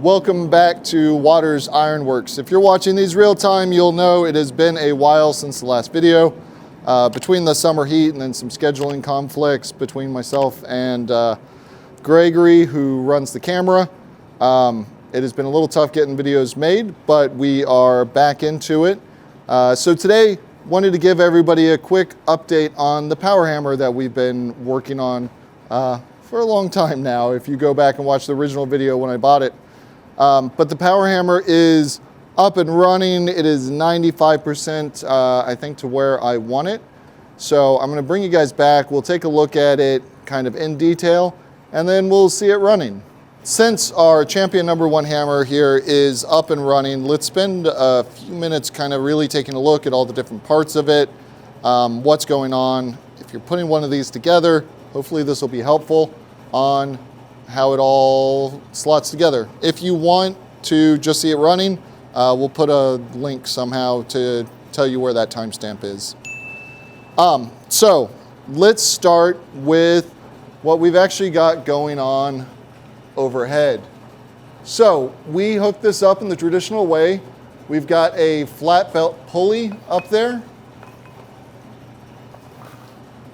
Welcome back to Waters Ironworks. If you're watching these real time, you'll know it has been a while since the last video. Between the summer heat and then some scheduling conflicts between myself and Gregory, who runs the camera, it has been a little tough getting videos made, but we are back into it. So today, wanted to give everybody a quick update on the power hammer that we've been working on for a long time now, if you go back and watch the original video when I bought it. But the power hammer is up and running. It is 95%, I think, to where I want it. So I'm gonna bring you guys back. We'll take a look at it kind of in detail, and then we'll see it running. Since our champion #1 hammer here is up and running, let's spend a few minutes kind of really taking a look at all the different parts of it, what's going on. If you're putting one of these together, hopefully this will be helpful on how it all slots together. If you want to just see it running, we'll put a link somehow to tell you where that timestamp is. So let's start with what we've actually got going on overhead. So we hooked this up in the traditional way. We've got a flat belt pulley up there.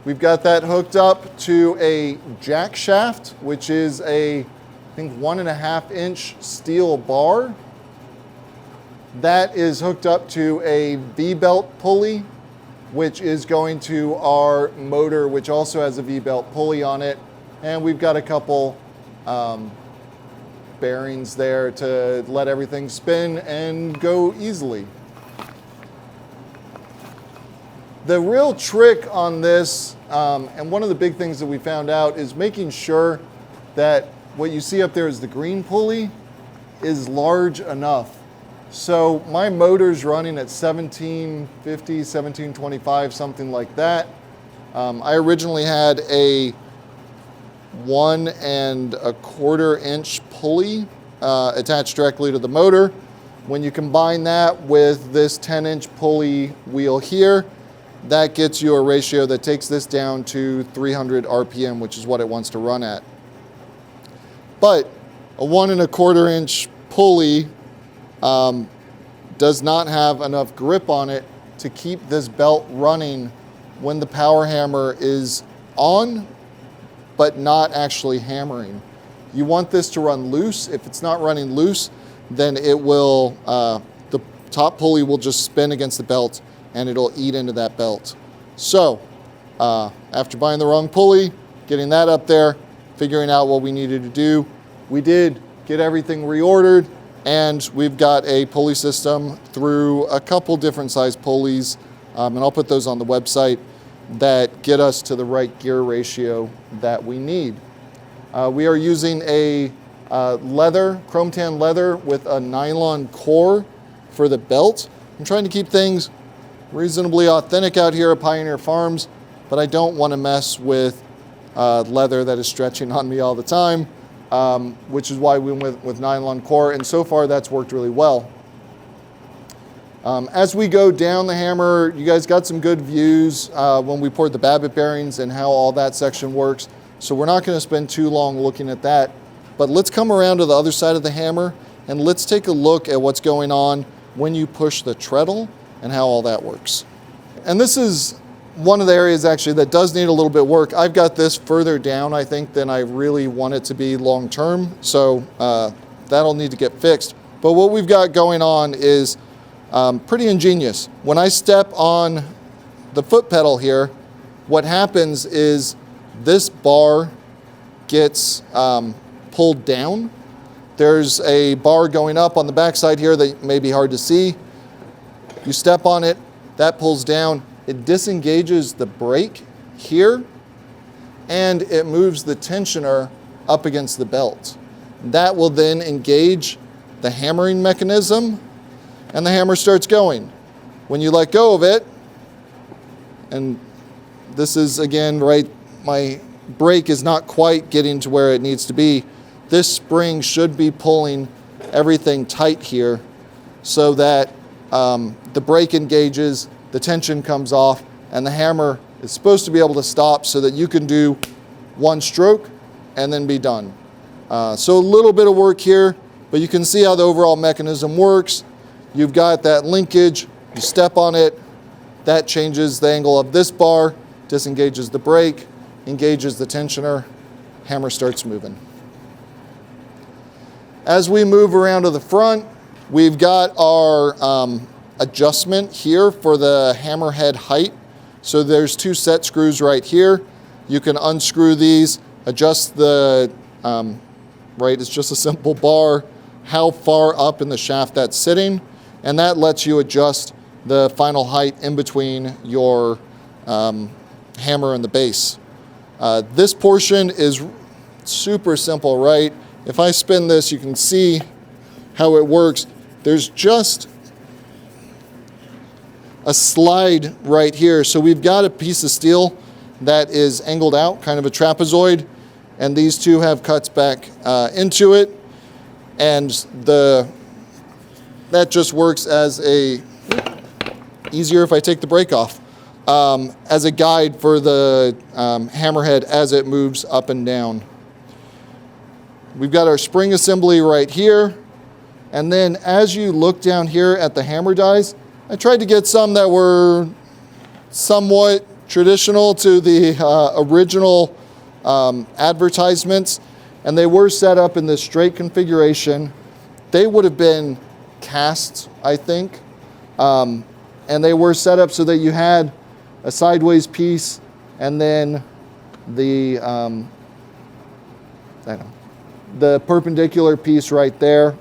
We've got that hooked up to a jack shaft, which is a, I think, 1.5 inch steel bar. That is hooked up to a V-belt pulley, which is going to our motor, which also has a V-belt pulley on it. And we've got a couple bearings there to let everything spin and go easily. The real trick on this, and one of the big things that we found out, is making sure that what you see up there is the green pulley is large enough. So my motor's running at 1750, 1725, something like that. I originally had a 1.25 inch pulley attached directly to the motor. When you combine that with this 10-inch pulley wheel here, that gets you a ratio that takes this down to 300 RPM, which is what it wants to run at. But a 1.25 inch pulley does not have enough grip on it to keep this belt running when the power hammer is on, but not actually hammering. You want this to run loose. If it's not running loose, then it will, the top pulley will just spin against the belt and it'll eat into that belt. So after buying the wrong pulley, getting that up there, figuring out what we needed to do, we did get everything reordered, and we've got a pulley system through a couple different size pulleys, and I'll put those on the website, that get us to the right gear ratio that we need. We are using a leather, chrome tan leather with a nylon core for the belt. I'm trying to keep things reasonably authentic out here at Pioneer Farms, but I don't want to mess with leather that is stretching on me all the time, which is why we went with nylon core, and so far that's worked really well. As we go down the hammer, you guys got some good views when we poured the Babbitt bearings and how all that section works, so we're not going to spend too long looking at that. But let's come around to the other side of the hammer and let's take a look at what's going on when you push the treadle and how all that works. And this is one of the areas actually that does need a little bit of work. I've got this further down, I think, than I really want it to be long term, so that'll need to get fixed. But what we've got going on is pretty ingenious. When I step on the foot pedal here, what happens is this bar gets pulled down. There's a bar going up on the backside here that may be hard to see. You step on it, that pulls down, it disengages the brake here, and it moves the tensioner up against the belt. That will then engage the hammering mechanism, and the hammer starts going. When you let go of it, and this is again, right, my brake is not quite getting to where it needs to be, this spring should be pulling everything tight here so that the brake engages, the tension comes off, and the hammer is supposed to be able to stop so that you can do one stroke and then be done. So a little bit of work here, but you can see how the overall mechanism works. You've got that linkage, you step on it, that changes the angle of this bar, disengages the brake, engages the tensioner, hammer starts moving. As we move around to the front, we've got our adjustment here for the hammerhead height. So there's 2 set screws right here. You can unscrew these, adjust the, right, it's just a simple bar, how far up in the shaft that's sitting, and that lets you adjust the final height in between your hammer and the base. This portion is super simple, right? If I spin this, you can see how it works. There's just a slide right here. So we've got a piece of steel that is angled out, kind of a trapezoid, and these two have cuts back into it. And that just works as easier if I take the brake off, as a guide for the hammerhead as it moves up and down. We've got our spring assembly right here. And then as you look down here at the hammer dies, I tried to get some that were somewhat traditional to the original advertisements, and they were set up in this straight configuration. They would have been cast, I think, and they were set up so that you had a sideways piece and then the perpendicular piece right there.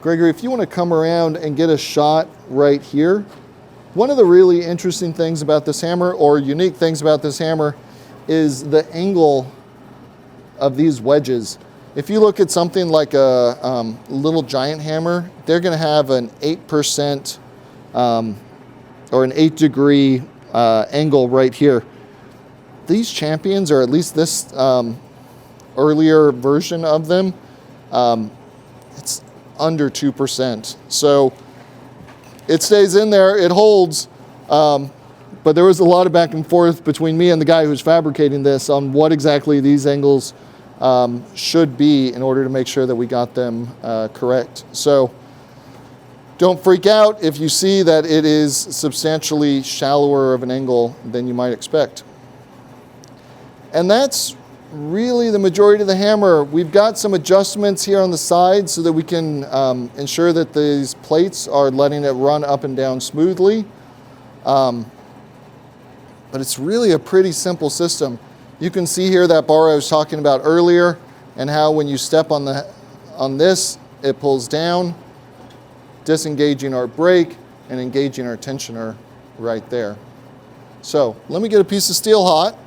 Gregory, if you want to come around and get a shot right here, one of the really interesting things about this hammer, or unique things about this hammer, is the angle of these wedges. If you look at something like a little giant hammer, they're going to have an 8% or an 8-degree angle right here. These Champions, or at least this earlier version of them, it's under 2%. So it stays in there, it holds, but there was a lot of back and forth between me and the guy who's fabricating this on what exactly these angles should be in order to make sure that we got them correct. So don't freak out if you see that it is substantially shallower of an angle than you might expect. And that's really the majority of the hammer. We've got some adjustments here on the side so that we can ensure that these plates are letting it run up and down smoothly. But it's really a pretty simple system. You can see here that bar I was talking about earlier, and how when you step on this, it pulls down, disengaging our brake and engaging our tensioner right there. So let me get a piece of steel hot.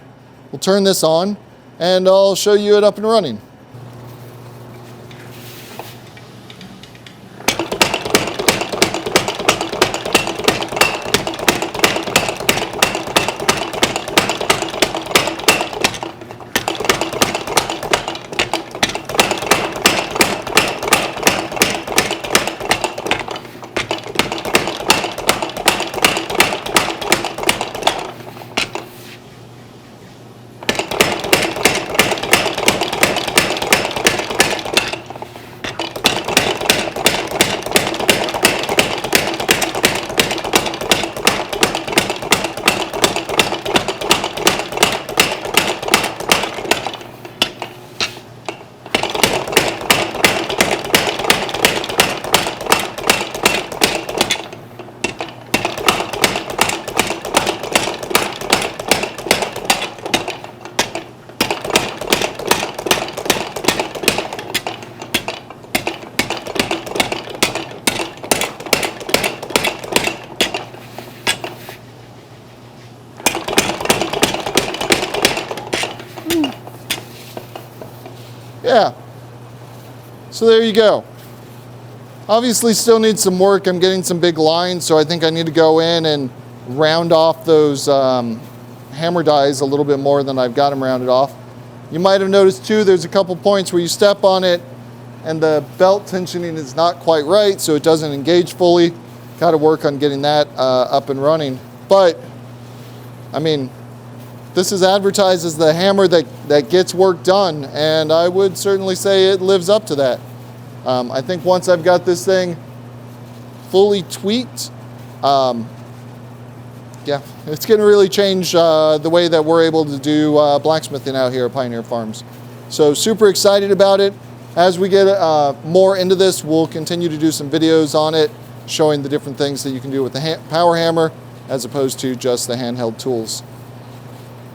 We'll turn this on, and I'll show you it up and running. Yeah, so there you go. Obviously still needs some work. I'm getting some big lines, so I think I need to go in and round off those hammer dies a little bit more than I've got them rounded off. You might have noticed too, there's a couple points where you step on it and the belt tensioning is not quite right, so it doesn't engage fully. Got to work on getting that up and running. But, I mean, this is advertised as the hammer that gets work done, and I would certainly say it lives up to that. I think once I've got this thing fully tweaked, yeah, it's going to really change the way that we're able to do blacksmithing out here at Pioneer Farms. So super excited about it. As we get more into this, we'll continue to do some videos on it, showing the different things that you can do with the power hammer as opposed to just the handheld tools.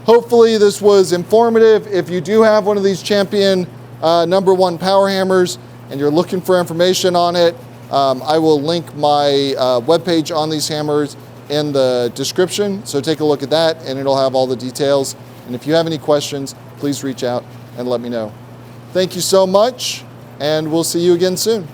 Hopefully this was informative. If you do have one of these Champion #1 power hammers and you're looking for information on it, I will link my webpage on these hammers in the description. So take a look at that and it'll have all the details. And if you have any questions, please reach out and let me know. Thank you so much, and we'll see you again soon.